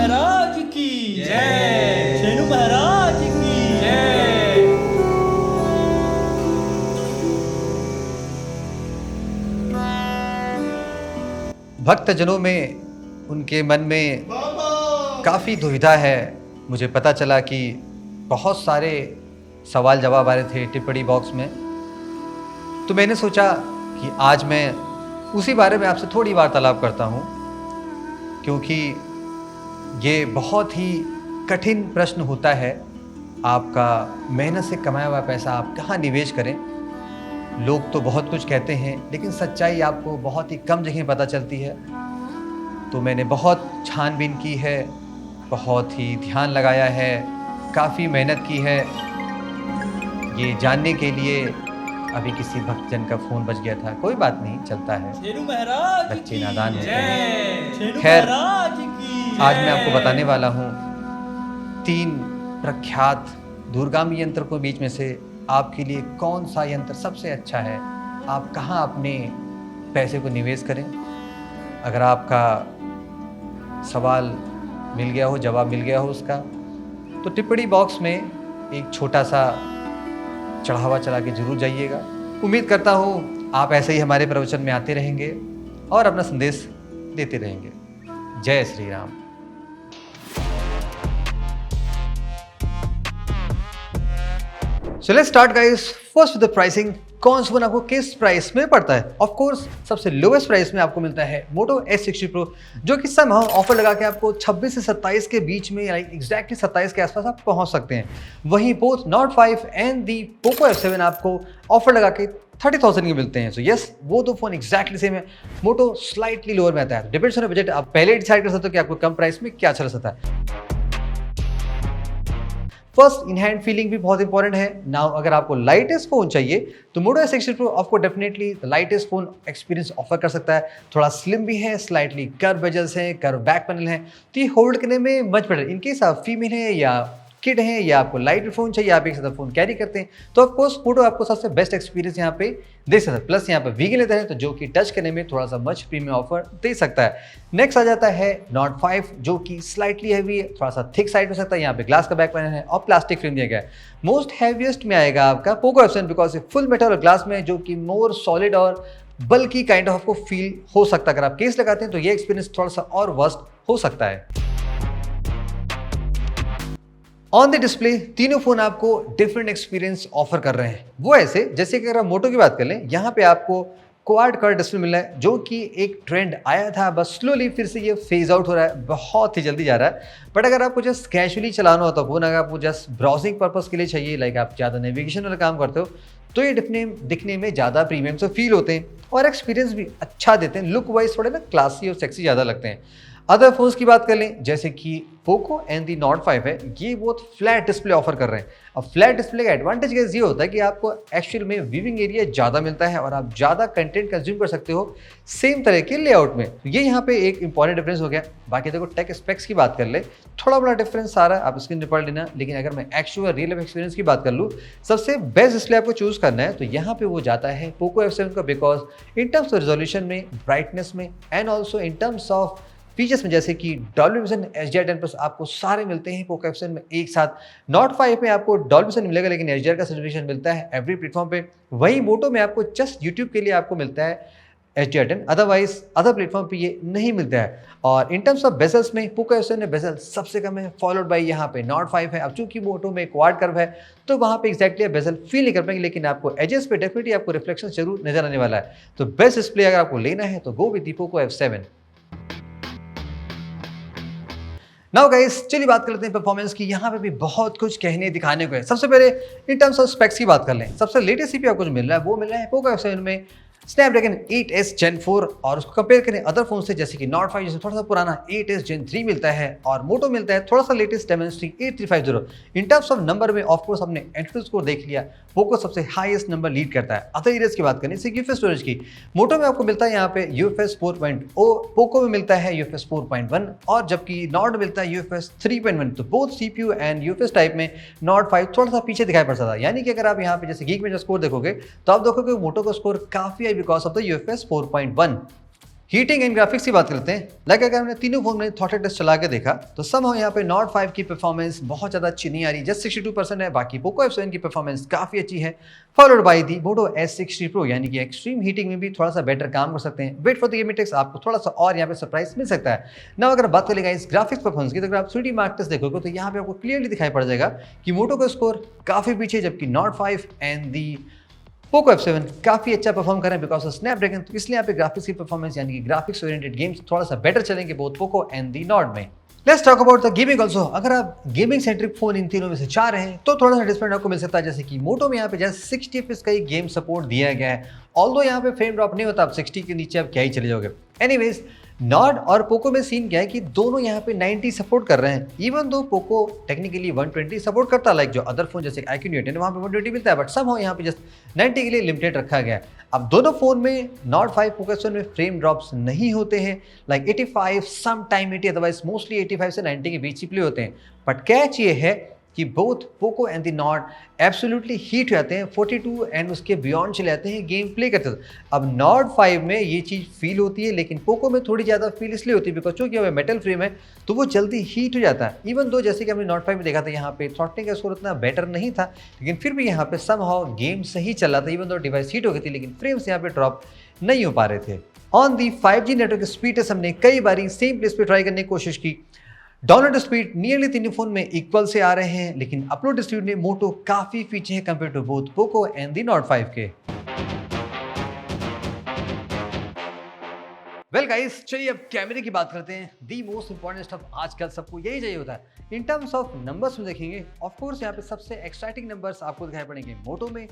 महाराज की जय, शेरू महाराज की जय। भक्तजनों में उनके मन में काफ़ी दुविधा है। मुझे पता चला कि बहुत सारे सवाल जवाब आ रहे थे टिप्पणी बॉक्स में, तो मैंने सोचा कि आज मैं उसी बारे में आपसे थोड़ी वार्तालाप करता हूँ, क्योंकि ये बहुत ही कठिन प्रश्न होता है। आपका मेहनत से कमाया हुआ पैसा आप कहाँ निवेश करें। लोग तो बहुत कुछ कहते हैं, लेकिन सच्चाई आपको बहुत ही कम जगह पता चलती है। तो मैंने बहुत छानबीन की है, बहुत ही ध्यान लगाया है, काफ़ी मेहनत की है ये जानने के लिए। अभी किसी भक्तजन का फ़ोन बज गया था, कोई बात नहीं, चलता है, शेरू महाराज बच्चे की नादान होते हैं। जय, शेरू खैर, महाराज की आज मैं जय। आपको बताने वाला हूँ 3 प्रख्यात दूरगामी यंत्र के बीच में से आपके लिए कौन सा यंत्र सबसे अच्छा है, आप कहाँ अपने पैसे को निवेश करें। अगर आपका सवाल मिल गया हो, जवाब मिल गया हो उसका, तो टिप्पणी बॉक्स में एक छोटा सा चढ़ावा चला के जरूर जाइएगा। उम्मीद करता हूँ आप ऐसे ही हमारे प्रवचन में आते रहेंगे और अपना संदेश देते रहेंगे। जय Shri Ram. So let's start guys, first with the pricing। कौन सा फोन आपको किस प्राइस में पड़ता है। ऑफ कोर्स सबसे लोवेस्ट प्राइस में आपको मिलता है Moto S60 Pro, जो कि समहाउ ऑफर लगा के आपको 26 से 27 के बीच में, लाइक एग्जैक्टली 27 के आसपास आप पहुंच सकते हैं। वहीं both Note 5 and the Poco F7 आपको ऑफर लगा के 30,000 के मिलते हैं। सो यस, वो दो फोन एग्जैक्टली सेम है। मोटो स्लाइटली लोअर में आता है, डिपेंड्स ऑन बजट। आप पहले डिसाइड कर सकते हो कि आपको कम प्राइस में क्या चल सकता है। फर्स्ट इन हैंड फीलिंग भी बहुत इंपॉर्टेंट है। नाउ अगर आपको लाइटेस्ट फोन चाहिए तो Moto S60 Pro आपको definitely lightest phone experience offer कर सकता है। थोड़ा स्लिम भी है, स्लाइटली कर्व बेजल्स हैं, कर्व बैक पैनल है, तो ये होल्ड करने में मच बेटर। इनकेस आप फीमेल हैं या किड हैं या आपको लाइट फोन चाहिए, आप एक साथ फोन कैरी करते हैं, तो ऑफ कोर्स Moto आपको सबसे बेस्ट एक्सपीरियंस यहाँ पे दे सकता है। प्लस यहाँ पे वीगन लेते हैं, तो जो कि टच करने में थोड़ा सा मच प्रीमियम ऑफर दे सकता है। नेक्स्ट आ जाता है Note 5, जो कि स्लाइटली हैवी है, थोड़ा सा थिक साइड में सकता है। यहाँ पे ग्लास का बैक पैनल है और प्लास्टिक फ्रेम दिया गया है। मोस्ट हैवीएस्ट में आएगा आपका Poco F7, बिकॉज ये फुल मेटल और ग्लास में, जो कि मोर सॉलिड और बल्कि काइंड ऑफ आपको फील हो सकता है। अगर आप केस लगाते हैं तो ये एक्सपीरियंस थोड़ा सा और वर्स्ट हो सकता है। ऑन द डिस्प्ले तीनों फोन आपको डिफरेंट एक्सपीरियंस ऑफर कर रहे हैं। वो ऐसे जैसे कि अगर आप मोटो की बात कर लें, यहाँ पे आपको क्वाड कर्व डिस्प्ले मिल रहा है, जो कि एक ट्रेंड आया था, बस स्लोली फिर से ये फेज आउट हो रहा है, बहुत ही जल्दी जा रहा है। बट अगर आपको जस्ट कैजुअली चलाना होता है फोन, अगर आपको जस्ट ब्राउजिंग पर्पस के लिए चाहिए, लाइक आप ज़्यादा नेविगेशन वाला काम करते हो, तो ये दिखने में ज़्यादा प्रीमियम से फील होते हैं और एक्सपीरियंस भी अच्छा देते हैं। लुक वाइज थोड़े ना क्लासी और सेक्सी ज़्यादा लगते हैं। अदर फोन्स की बात कर लें, जैसे कि पोको एंड दी Note 5 है, ये बहुत फ्लैट डिस्प्ले ऑफर कर रहे हैं। अब फ्लैट डिस्प्ले का एडवांटेज ये होता है कि आपको एक्चुअल में व्यूइंग एरिया ज़्यादा मिलता है और आप ज़्यादा कंटेंट कंज्यूम कर सकते हो सेम तरह के लेआउट में। तो ये यहाँ पे एक इंपॉर्टेंट डिफरेंस हो गया। बाकी देखो टेक स्पेक्स की बात कर ले, थोड़ा बड़ा डिफरेंस आ रहा है, आप स्क्रीन पढ़ लेना। लेकिन अगर मैं एक्चुअल रियल लाइफ एक्सपीरियंस की बात कर लूँ, सबसे बेस्ट डिस्प्ले आपको चूज करना है तो यहाँ पे वो जाता है Poco F7 का, because in terms of resolution में, ब्राइटनेस में and also in terms of features में, जैसे कि डॉल्बी विजन, HDR10+ आपको सारे मिलते हैं Poco F7 में एक साथ। Note 5 में आपको डॉल्बी विजन मिलेगा, लेकिन HDR का सर्टिफिकेशन मिलता है एवरी प्लेटफॉर्म पे। वहीं मोटो में आपको जस्ट यूट्यूब के लिए आपको मिलता है HDR10, अदरवाइज अदर प्लेटफॉर्म पे ये नहीं मिलता है। और इन टर्म्स ऑफ बेजल्स में Poco F7 में बेजल सबसे कम है, फॉलोड बाई यहाँ पे Note 5 है। अब चूंकि मोटो में क्वाड कर्व है, तो वहाँ पे एक्जैक्टली आप बेजल फील नहीं कर पाएंगे, लेकिन आपको एजेस पे डेफिनेटली आपको रिफ्लेक्शन जरूर नजर आने वाला है। तो बेस्ट डिस्प्ले अगर आपको लेना है तो go with the Poco F7। Now guys, चलिए बात कर लेते हैं परफॉर्मेंस की। यहाँ पे भी बहुत कुछ कहने दिखाने को है। सबसे पहले इन टर्म्स ऑफ स्पेक्स की बात कर लें। सबसे लेटेस्ट सीपीयू आपको जो मिल रहा है वो मिल रहा है Poco F7 में स्नैपड्रैगन 8S Gen 4, और उसको कंपेयर करें अदर फोन से, जैसे कि Note 5 जैसे थोड़ा सा पुराना 8S Gen 3 मिलता है, और मोटो मिलता है थोड़ा सा latest Dimensity 8350। In terms of number में ऑफ कोर्स हमने एंट्री स्कोर देख लिया, पोको सबसे हाईएस्ट नंबर लीड करता है। अदर एरियाज की बात करें, जैसे UFS स्टोरेज की, मोटो में आपको मिलता है यहाँ पे UFS 4.0, पोको में मिलता है UFS 4.1, और जबकि नॉट मिलता है UFS 3.1। तो both CPU and UFS type में Note 5 थोड़ा सा पीछे दिखाई पड़ सकता है। यानी कि अगर आप यहाँ पे जैसे गीक में जो स्कोर देखोगे, तो आप देखोगे मोटो का स्कोर काफी है because of the UFS 4.1। Heating and graphics की बात करते हैं। लाइक अगर हमने तीनों फोन में थ्रॉटल टेस्ट चला के देखा तो somehow यहाँ पे Nord 5 की परफॉर्मेंस बहुत ज़्यादा अच्छी नहीं आ रही, जस्ट 62% है। बाकी Poco F7 की परफॉर्मेंस काफ़ी अच्छी है, followed by the Moto S60 Pro, यानी कि एक्सट्रीम हीटिंग में भी थोड़ा सा बेटर काम कर सकते हैं। Wait for the gaming tests, आपको थोड़ा सा और यहाँ पे सरप्राइज मिल सकता है ना। अगर बात करेगा इस ग्राफिक्स परफॉर्मेंस की, तो अगर आप 3D मार्क टेस्ट देखोगे तो यहाँ पे आपको क्लियरली दिखाई पड़ जाएगा कि Moto का स्कोर काफ़ी पीछे, जबकि Nord 5 and the Poco F7 काफी अच्छा परफॉर्म कर रहे हैं बिकॉज ऑफ स्नैपड्रैगन। तो इसलिए यहाँ पे ग्राफिक्स की परफॉर्मेंस यानी कि ग्राफिक्स ओरिएंटेड गेम्स थोड़ा सा बेटर चलेंगे both Poco and the Nord में। Let's talk about the gaming also. अगर आप गेमिंग सेंट्रिक फोन इन तीनों में से चाह रहे हैं तो थोड़ा सा डिफरेंट आपको मिल सकता है। जैसे कि Moto में यहाँ पे जस्ट 60 FPS का ही गेम सपोर्ट दिया गया है, ऑल्दो यहाँ पे फ्रेम ड्रॉप नहीं होता, आप 60 के नीचे आप क्या ही चले जाओगे। एनीवेज Nord और Poco में सीन क्या है कि दोनों यहाँ पे 90 सपोर्ट कर रहे हैं, even though Poco technically 120 support करता है, लाइक जो अदर फोन जैसे iQOO Neo 10 वहाँ पे 120 मिलता है, बट समहाउ यहाँ पे जस्ट 90 के लिए लिमिटेड रखा गया है। अब दोनों फोन में Nord 5 Poco F7 में फ्रेम ड्रॉप्स नहीं होते हैं, like 85 some time 80, otherwise mostly 85 से 90 के बीच ही प्ले होते हैं। बट कैच ये है कि both Poco and the Nord absolutely heat हो जाते हैं, 42 एंड उसके बियॉन्ड चले जाते हैं गेम प्ले करते हैं। अब Nord 5 में ये चीज़ फील होती है, लेकिन Poco में थोड़ी ज़्यादा फील इसलिए होती है बिकॉज चूँकि अब मेटल फ्रेम है तो वो जल्दी हीट हो जाता है। इवन दो जैसे कि हमने Nord 5 में देखा था यहाँ पे थ्रॉटलिंग का स्कोर उतना बेटर नहीं था, लेकिन फिर भी यहाँ पे समहाउ गेम सही चल रहा था, इवन दो डिवाइस हीट हो गई थी, लेकिन फ्रेम्स यहाँ पे ड्रॉप नहीं हो पा रहे थे। On the 5G network speed test हमने कई बारी सेम प्लेस पे ट्राई करने की कोशिश की। डाउनलोड स्पीड नियरली तीनों फोन में इक्वल से आ रहे हैं, लेकिन अपलोड स्पीड में Moto काफी पीछे है compare to both Poco and the Nord 5 के। वेल गाइस, चलिए अब कैमरे की बात करते हैं। दी मोस्ट इंपॉर्टेंट स्टफ आजकल सबको यही चाहिए होता है। इन टर्म्स ऑफ नंबर्स में देखेंगे, ऑफ कोर्स यहाँ पे सबसे एक्साइटिंग नंबर्स आपको दिखाई पड़ेंगे Moto में,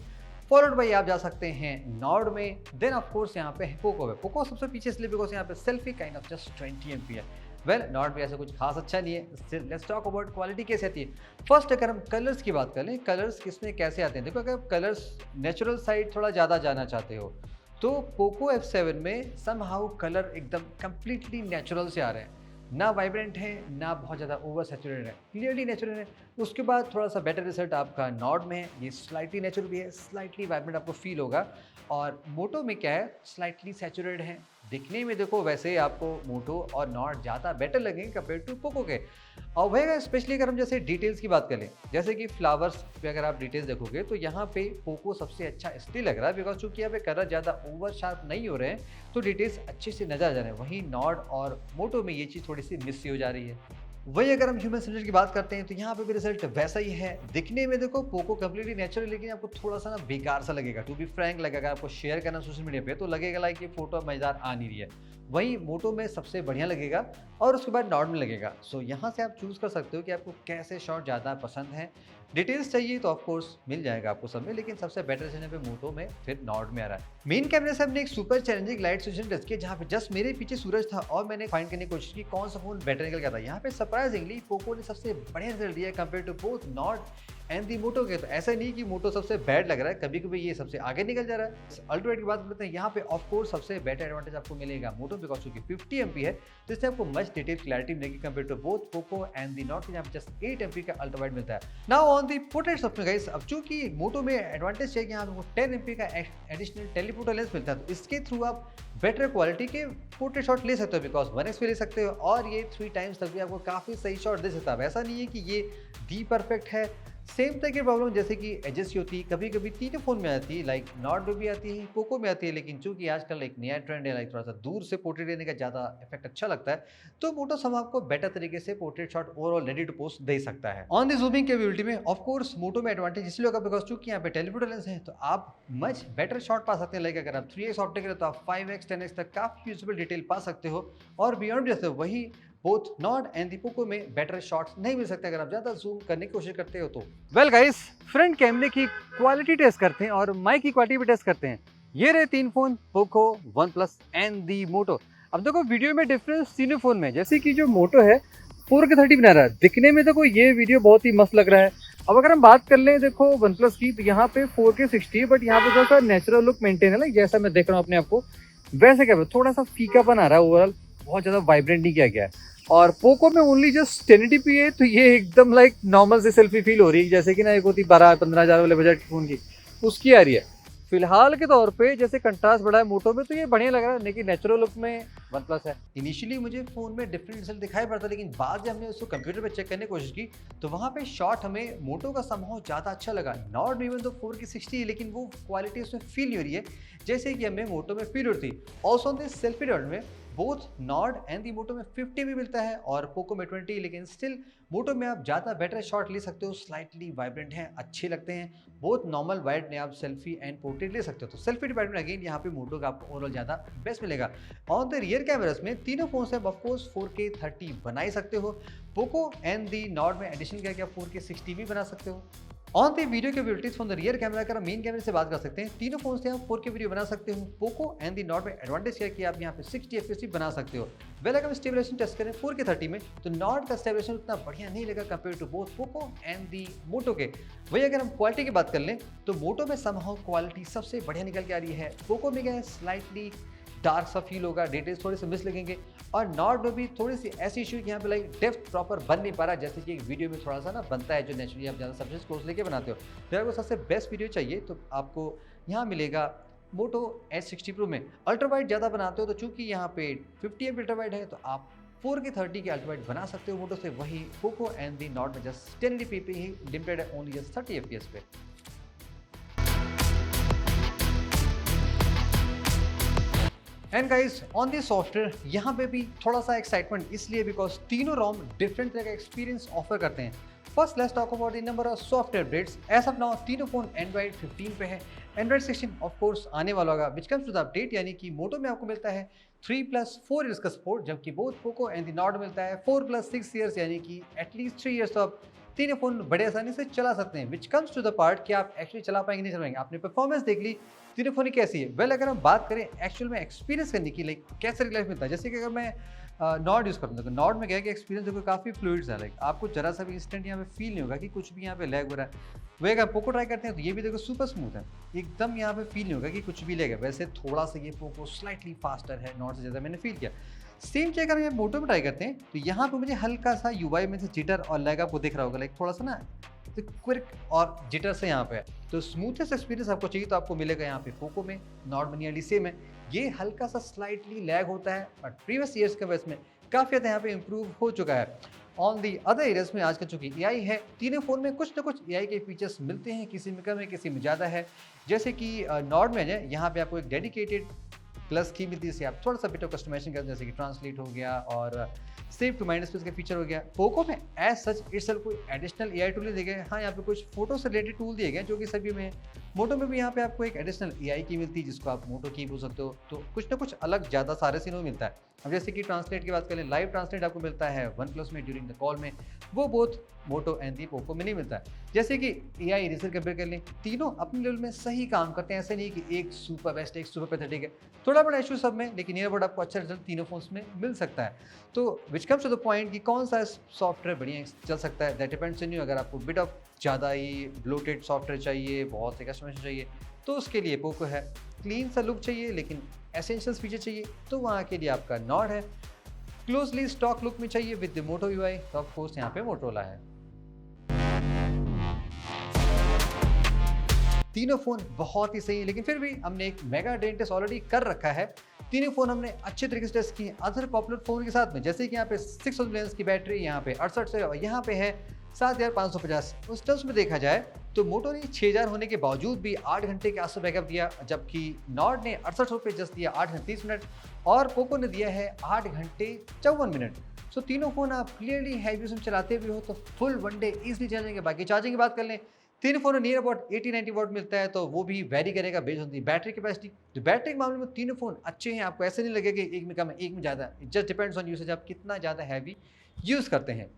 फॉलोड बाई आप जा सकते हैं Nord में, देन ऑफ कोर्स यहाँ पे है Poco में। Poco सबसे पीछे इसलिए बिकॉज यहाँ पे selfie kind of just 20 MP है। वेल Nord भी ऐसा कुछ खास अच्छा नहीं है। Still let's talk about quality कैसे आती है। फर्स्ट अगर हम कलर्स की बात करें, कलर्स किसमें कैसे आते हैं, देखो अगर आप कलर्स नेचुरल साइड थोड़ा ज़्यादा जाना चाहते हो तो Poco F7 में समहाउ कलर एकदम कंप्लीटली नेचुरल से आ रहे हैं, ना वाइब्रेंट है ना बहुत ज़्यादा ओवर सैचुरेटेड है, क्लियरली नेचुरल है। उसके बाद थोड़ा सा बेटर रिजल्ट आपका Nord में है, ये स्लाइटली नेचुरल भी है, स्लाइटली वाइब्रेंट आपको फील होगा। और Moto में क्या है, स्लाइटली सैचुरेटेड है। दिखने में देखो वैसे आपको Moto और Nord ज़्यादा बेटर लगेंगे कंपेयर टू Poco के। और वही स्पेशली अगर हम जैसे डिटेल्स की बात करें, जैसे कि फ्लावर्स पे अगर आप डिटेल्स देखोगे तो यहाँ पे Poco सबसे अच्छा इसलिए लग रहा है बिकॉज चूँकि यहाँ पे कलर ज़्यादा ओवर शार्प नहीं हो रहे हैं तो डिटेल्स अच्छे से नजर आ जा रहे हैं। वहीं Nord और Moto में ये चीज़ थोड़ी सी मिस हो जा रही है। वही अगर हम ह्यूमन सेंटर्ड की बात करते हैं तो यहाँ पे भी रिजल्ट वैसा ही है। दिखने में देखो Poco कंप्लीटली नेचुरल, लेकिन आपको थोड़ा सा ना बेकार सा लगेगा, टू बी फ्रैंक लगेगा। अगर आपको शेयर करना सोशल मीडिया पे तो लगेगा लाइक ये फोटो मजेदार आ नहीं रही है। वहीं Moto में सबसे बढ़िया लगेगा और उसके बाद Nord में लगेगा। सो यहाँ से आप चूज़ कर सकते हो कि आपको कैसे शॉट ज़्यादा पसंद है। डिटेल्स चाहिए तो ऑफ कोर्स मिल जाएगा आपको सब में, लेकिन सबसे बेटर चैनल पे Moto में फिर Nord में आ रहा है। मेन कैमरे से हमने एक super challenging light situation test किया, जहाँ पे जस्ट मेरे पीछे सूरज था और मैंने फाइंड करने की कोशिश की कौन सा फोन बेटर निकल गया था। यहाँ पे सरप्राइजिंगली Poco ने सबसे बढ़िया रिजल्ट दिया compare to both Nord and the Moto के। तो ऐसा नहीं कि Moto सबसे बैड लग रहा है, कभी कभी ये सबसे आगे निकल जा रहा है। अल्ट्रावाइड की बात करते हैं, यहाँ पे ऑफ कोर्स सबसे बेटर एडवांटेज आपको मिलेगा Moto बिकॉज चूंकि 50 MP है तो इससे आपको मच डिटेल क्लैरिटी मिलेगी compare to both Poco and the Nord के, जहाँ पे जस्ट 8 MP का अल्ट्रावाइड मिलता है। Now on the portrait software guys, अब चूंकि Moto में एडवांटेज है कि यहाँ पे 10 MP का एडिशनल टेलीफोटो लेंस मिलता है, तो इसके थ्रू आप बेटर क्वालिटी के पोर्ट्रेट शॉट ले सकते हो बिकॉज 1x भी ले सकते हो और ये 3 टाइम्स तक भी आपको काफ़ी सही शॉट दे सकता है। ऐसा नहीं है कि ये दी परफेक्ट है। सेम तरह की प्रॉब्लम जैसे कि एजेस की होती है, कभी कभी तीनों फोन में आती है, लाइक Nord में भी आती है, Poco में आती है, लेकिन चूंकि आजकल एक नया ट्रेंड है लाइक थोड़ा सा दूर से पोर्ट्रेट लेने का ज़्यादा इफेक्ट अच्छा लगता है, तो Moto हम आपको बेटर तरीके से portrait shot overall ready to post दे सकता है। ऑन द जूमिंग कैपेबिलिटी में ऑफ कोर्स Moto में एडवांटेज इसलिए होगा बिकॉज चूंकि यहाँ पे टेलीफोटो लेंस है तो आप मच बेटर शॉट पा सकते हैं। लाइक अगर आप 3x ऑप्टिक करें तो आप 5x 10x तक काफी यूजेबल डिटेल पा सकते हो और बियॉन्ड जैसे वही both Nord and the Poco में बेटर शॉट्स नहीं मिल सकते अगर आप ज्यादा जूम करने की कोशिश करते हो तो। वेल गाइस, फ्रंट कैमरे की क्वालिटी टेस्ट करते हैं और माइक की क्वालिटी भी टेस्ट करते हैं। ये रहे 3 phone Poco, OnePlus and the Moto। अब देखो वीडियो में डिफरेंस तीनों फोन में, जैसे कि जो Moto है 4K30 बना रहा है, दिखने में देखो ये वीडियो बहुत ही मस्त लग रहा है। अब अगर हम बात कर लें देखो OnePlus की, तो यहाँ पे 4K60 है बट यहाँ पे थोड़ा सा नेचुरल लुक मेंटेन है, लाइक जैसा मैं देख रहा हूँ अपने आप को वैसे क्या थोड़ा सा फीकापन आ रहा है, ओवरऑल बहुत ज्यादा वाइब्रेंट नहीं किया गया है। और Poco में ओनली जस्ट 1080p है तो ये एकदम लाइक नॉर्मल से सेल्फी फील हो रही है, जैसे कि ना एक होती 12-15 हज़ार वाले बजट की फोन की उसकी आ रही है। फिलहाल के तौर पे जैसे कंट्रास्ट बढ़ा है मोटो में तो ये बढ़िया लग रहा है, लेकिन नेचुरल लुक में OnePlus है। इनिशियली मुझे फोन में डिफरेंट रिजल्ट दिखाई पड़ता, लेकिन बाद जब हमने उसको कंप्यूटर पे चेक करने की कोशिश की तो वहाँ पे शॉट हमें मोटो का समहाउ ज़्यादा अच्छा लगा। नॉट इवन तो 4K 60 लेकिन वो क्वालिटी उसमें फील नहीं हो रही है जैसे कि हमें मोटो में फील हो रही थी। Also on this selfie dot में बोथ नॉर्ड एंड दी मोटो में 50 भी मिलता है और पोको में 20, लेकिन स्टिल मोटो में आप ज़्यादा बेटर शॉट ले सकते हो, स्लाइटली वाइब्रेंट हैं, अच्छे लगते हैं। बोथ नॉर्मल वाइड में आप सेल्फी एंड पोर्ट्रेट ले सकते हो, तो सेल्फी डिपार्टमेंट अगेन यहाँ पे मोटो का आपको ओवरऑल ज़्यादा बेस्ट मिलेगा। ऑन द रियर कैमरास में तीनों फोन से ऑफकोर्स 4K 30 बना ही सकते हो। पोको एंड दी नॉर्ड में एडिशन किया गया 4K 60 भी बना सकते हो। On the video capabilities from the rear camera अगर मेन कैमरे से बात कर सकते हैं, तीनों फोन से आप 4K वीडियो बना सकते हो। पोको एंड दी नॉट में एडवांटेज क्या कि आप यहाँ पे 60 FPS भी बना सकते हो। वेल अगर हम स्टेबलाइजेशन टेस्ट करें 4K 30 में तो नॉट का स्टेबलाइजेशन उतना बढ़िया नहीं लगा compare to both Poco and the Moto के। वही अगर हम क्वालिटी की बात कर लें तो मोटो में समहाउ क्वालिटी सबसे बढ़िया निकल के आ रही है। पोको में क्या है, स्लाइटली डार्क सा फील होगा, डिटेल्स थोड़े से मिस लगेंगे, और नॉट में भी थोड़ी सी ऐसी इशू कि यहाँ पे लाइक डेप्थ प्रॉपर बन नहीं पा रहा जैसे कि एक वीडियो में थोड़ा सा ना बनता है, जो नेचुरली आप ज़्यादा सब्जेक्ट क्लोज लेके बनाते हो। तो आपको सबसे बेस्ट वीडियो चाहिए तो आपको यहाँ मिलेगा मोटो H60 Pro में। अल्ट्रा वाइड ज़्यादा बनाते हो तो चूंकि यहाँ पे 50 MP अल्ट्रा वाइड है तो आप 4K 30 के अल्ट्रा वाइड बना सकते हो मोटो से। वही पोको एंड दी नॉट में जस्ट 1080p पे ही लिमिटेड है, ओनली जस्ट 30 FPS पे। And guys on the software यहाँ पे भी थोड़ा सा एक्साइटमेंट इसलिए बिकॉज तीनों रोम डिफरेंट तरह का एक्सपीरियंस ऑफर करते हैं। First let's talk about the number of software updates. As of now तीनों फोन एंड्रॉइड 15 पे है, एंड्रॉइड 16 ऑफ कोर्स आने वाला होगा which comes to the update, यानी कि मोटो में आपको मिलता है 3+4 ईयर्स का सपोर्ट, जबकि both Poco and the Nord मिलता है 4+6 ईयर्स, यानी कि एटलीस्ट 3 ईयर्स तो आप तीनों फोन बड़े आसानी से चला सकते हैं। Which comes to the part कि आप एक्चुअली चला पाएंगे नहीं चलाएंगे। आपने परफॉर्मेंस देख ली तीनों फोन की कैसी है। वेल अगर हम बात करें एक्चुअल में एक्सपीरियंस करने की, लाइक कैसे रिलैक्स मिलता है, जैसे कि अगर मैं नॉर्ड यूज़ करता हूँ तो नॉर्ड में क्या है कि एक्सपीरियंस देखो काफ़ी फ्लूइड्स है, लाइक आपको जरा सा भी इंस्टेंट यहाँ पे फील नहीं होगा कि कुछ भी यहाँ पे लैग हो रहा है। वही अगर पोको ट्राई करते हैं तो ये भी देखो सुपर स्मूथ है, एकदम यहाँ पे फील नहीं होगा कि कुछ भी लैग है। वैसे थोड़ा सा ये पोको स्लाइटली फास्टर है नॉर्ड से ज़्यादा, मैंने फील किया। सेम चीज़ अगर हम मोटो में ट्राई करते हैं तो यहाँ पे मुझे हल्का सा UI में से जिटर और लैग आपको दिख रहा होगा, लाइक थोड़ा सा ना तो क्विक और जिटर से यहाँ पे है। तो स्मूथेस्ट एक्सपीरियंस आपको चाहिए तो आपको मिलेगा यहाँ पे पोको में। नॉट में नियरली सेम है, ये हल्का सा स्लाइटली लैग होता है बट प्रीवियस ईयर्स के बेस में काफ़ी ज़्यादा यहाँ पे इंप्रूव हो चुका है। ऑन दी अदर एरियाज में आज का चूंकि AI है, तीनों फोन में कुछ ना कुछ AI के फीचर्स मिलते हैं, किसी में कम है किसी में ज़्यादा है। जैसे कि नॉर्ड में है, यहाँ पे आपको एक डेडिकेटेड प्लस की मिलती है, इससे आप थोड़ा सा बिट ऑफ कस्टमाइजेशन करते हैं, जैसे कि ट्रांसलेट हो गया और सेव टू माइंड स्पेस का फीचर हो गया। पोको में एज सच इटसेल्फ कोई एडिशनल AI टूल नहीं दिए गए। हाँ, यहाँ पे कुछ फोटो से रिलेटेड टूल दिए गए जो कि सभी में है। मोटो में भी यहाँ पे आपको एक एडिशनल AI की मिलती है जिसको आप मोटो की बोल सकते हो। तो कुछ ना कुछ अलग ज़्यादा सारे सीनों में मिलता है। अब जैसे कि ट्रांसलेट की बात करें, लाइव ट्रांसलेट आपको मिलता है OnePlus में ड्यूरिंग द कॉल में, वो both Moto and the Poco में नहीं मिलता है। जैसे कि AI इरेजर कंपेयर कर लें, तीनों अपने लेवल में सही काम करते हैं, ऐसे नहीं कि एक सुपर बेस्ट एक सुपर पैथेटिक है। थोड़ा बड़ा इशू सब में, लेकिन ईयरबड आपको अच्छा रिजल्ट तीनों फोन्स में मिल सकता है। तो which comes to the point कि कौन सा सॉफ्टवेयर बढ़िया चल सकता है, दैट डिपेंड्स ऑन यू। अगर आपको बिट ऑफ ज़्यादा ही ब्लोटेड सॉफ्टवेयर चाहिए, बहुत से कस्टमाइजेशन चाहिए, तो उसके लिए पोको है। क्लीन सा लुक चाहिए लेकिन एसेंशियल्स फीचर चाहिए तो वहाँ के लिए आपका नॉर्ड है। क्लोजली स्टॉक लुक में चाहिए विद द मोटो UI तो ऑफ कोर्स यहाँ पे मोटोरोला है। तीनों फोन बहुत ही सही है, लेकिन फिर भी हमने एक मेगा ड्रेन टेस्ट ऑलरेडी कर रखा है। तीनों फोन हमने अच्छे तरीके से टेस्ट किए अदर पॉपुलर फोन के साथ में, जैसे कि यहाँ पे 600 mAh की बैटरी, यहाँ पे 68 से, और यहाँ पे है 7550। उस टर्म्स में देखा जाए तो मोटो ने 6000 होने के बावजूद भी 8 घंटे के आसपास बैकअप दिया, जबकि नॉर्ड ने 6800 पे जस्ट दिया 8 घंटे 30 मिनट और पोको ने दिया है 8 घंटे 54 मिनट। सो तीनों फोन आप क्लियरली हैवी यूज में चलाते भी हो तो फुल वन डे ईजिली चलेंगे। बाकी चार्जिंग की बात कर लें, तीन फोन नियर अबाउट 80-90 वॉट मिलता है, तो वो भी वेरी करेगा based on the battery capacity. तो बैटरी के मामले में तीनों फोन अच्छे हैं, आपको ऐसे नहीं लगेगा कि एक में कम है एक में ज़्यादा। It just depends on usage, आप कितना ज़्यादा हैवी यूज़ करते हैं।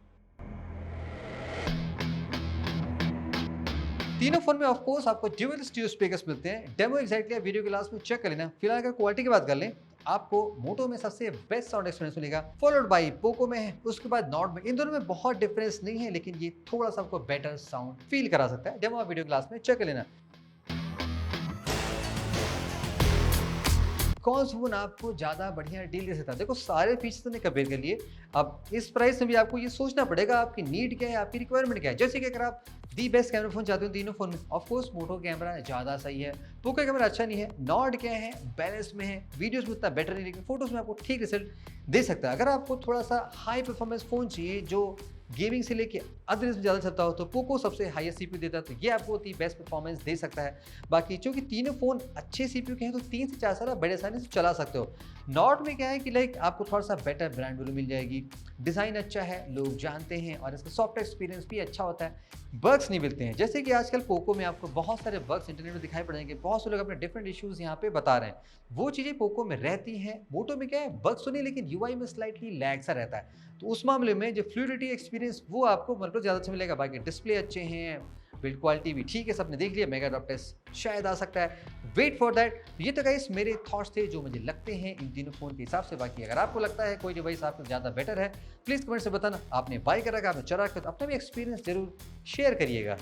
तीनों फोन में ऑफ कोर्स आपको ड्यूअल स्टीरियो स्पीकर्स मिलते हैं। डेमो एग्जैक्टली आप वीडियो क्लास में चेक कर लेना। फिलहाल अगर क्वालिटी की बात कर लें, आपको मोटो में सबसे बेस्ट साउंड एक्सपीरियंस मिलेगा, फॉलोड बाय पोको में है, उसके बाद नॉर्ड में। इन दोनों में बहुत डिफरेंस नहीं है, लेकिन ये थोड़ा सा आपको बेटर साउंड फील करा सकता है। डेमो आप वीडियो क्लास में चेक कर लेना। कौन सा फोन आपको ज़्यादा बढ़िया डील दे सकता है। देखो सारे फीचर्स ने कंपेयर कर लिए, अब इस प्राइस में भी आपको ये सोचना पड़ेगा आपकी नीड क्या है, आपकी रिक्वायरमेंट क्या है। जैसे कि अगर आप दी बेस्ट कैमरा फोन चाहते हो तीनों फोन में, ऑफकोर्स मोटो कैमरा ज़्यादा सही है, पोको कैमरा अच्छा नहीं है, नॉर्ड क्या है बैलेंस में है, वीडियोस में उतना बेटर नहीं लेकिन फोटोज में आपको ठीक रिजल्ट दे सकता है। अगर आपको थोड़ा सा हाई परफॉर्मेंस फोन चाहिए जो गेमिंग से लेके अदर में ज़्यादा चलता हो तो पोको सबसे हाईएस्ट सीपीयू देता है, तो ये आपको बेस्ट परफॉर्मेंस दे सकता है। बाकी चूंकि तीनों फोन अच्छे सीपीयू के हैं तो 3 से 4 साल आप बड़े आसानी से चला सकते हो। नॉट में क्या है कि लाइक आपको थोड़ा सा बेटर ब्रांड वैल्यू मिल जाएगी, डिज़ाइन अच्छा है, लोग जानते हैं और इसका सॉफ्टवेयर एक्सपीरियंस भी अच्छा होता है, बग्स नहीं मिलते हैं। जैसे कि आजकल पोको में आपको बहुत सारे बग्स इंटरनेट में दिखाई पड़ेंगे, बहुत से लोग अपने डिफरेंट इश्यूज यहाँ पे बता रहे हैं, वो चीज़ें पोको में रहती हैं। मोटो में क्या है, बग्स तो नहीं लेकिन यूआई में स्लाइटली लैग सा रहता है, तो उस मामले में जो फ्लूइडिटी एक्सपीरियंस वो आपको मतलब ज़्यादा अच्छा मिलेगा। बाकी डिस्प्ले अच्छे हैं, बिल्ड क्वालिटी भी ठीक है, सबने देख लिया। मेगा ड्रॉप टेस्ट शायद आ सकता है, वेट फॉर दैट। ये तो गाइस मेरे थॉट्स थे जो मुझे लगते हैं इन तीनों फोन के हिसाब से। बाकी अगर आपको लगता है कोई डिवाइस आपको ज़्यादा बेटर है, प्लीज़ कमेंट से बताना। आपने बाय कर रखा, आपने चला रखा, तो अपना भी एक्सपीरियंस जरूर शेयर करिएगा।